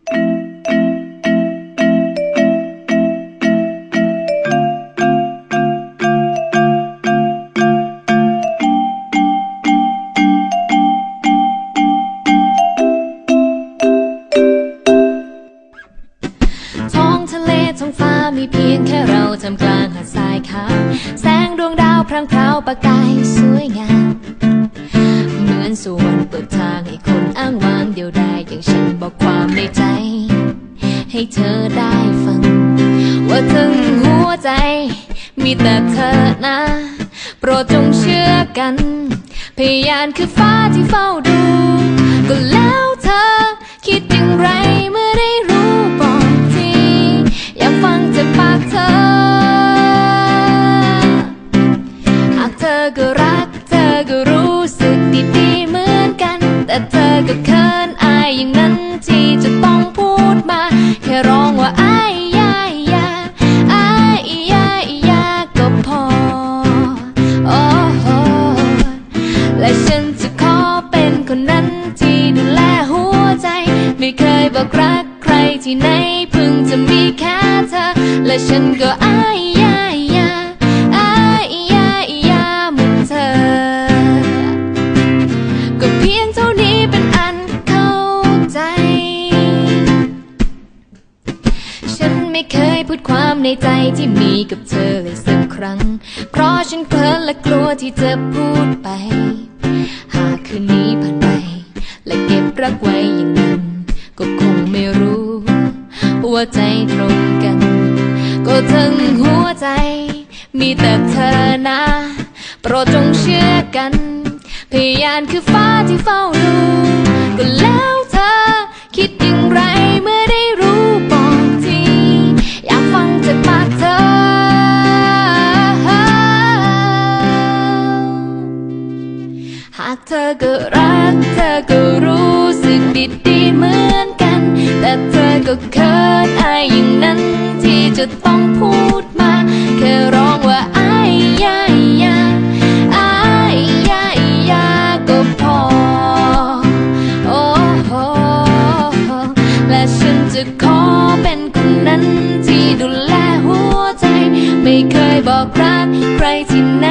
ท้องทะเลท้องฟ้ามีเพียงแค่เราทำกลางหาดทรายขาวแสงดวงดาวพรางพราวประกายสวยงามเหมือนสวรรค์เปิดทางให้คนอ้างว้างเดียวดายอย่างฉันบอกความในใจให้เธอได้ฟังว่าทั้งหัวใจมีแต่เธอนะโปรดจงเชื่อกันพยานคือฟ้าที่เฝ้าดูก็แล้วเธอคิดอย่างไรเมื่อได้รู้บอกทีอยากฟังจากปากเธอหากเธอก็รักเธอก็รู้สึกดีๆเหมือนกันแต่เธอก็เขินอายอย่างนั้นที่จะต้องพูดมาแค่ร้องว่าอายยายาอายยายาก็พอโอ้โหและฉันจะขอเป็นคนนั้นที่ดูแลหัวใจไม่เคยบอกรักใครที่ไหนเพิ่งจะมีแค่เธอและฉันก็อายยายาอายยายาเหมือนเธอก็เพียงเท่านี้เป็นอันเข้าใจฉันไม่เคยพูดความในใจที่มีกับเธอเลยสักครั้งเพราะฉันเพ้อและกลัวที่จะพูดไปหากคืนนี้ผ่านไปและเก็บรักไว้อย่างนั้นก็คงไม่รู้ว่าใจตรงกันก็ทั้งหัวใจมีแต่เธอนะโปรดจงเชื่อกันพยานคือฟ้าที่เฝ้าดูก็แล้วเธอคิดอย่างไรเมื่อได้รู้บอกทีอยากฟังจากปากเธอหากเธอก็รักเธอก็รู้สึกดีๆเหมือนกันแต่เธอก็เขินอายอย่างนั้นที่จะต้องพูดมาแค่ร้องว่าอายยายาอายยายาก็พอโอ้โหและฉันจะขอเป็นคนนั้นที่ดูแลหัวใจไม่เคยบอกรักใครที่ไหน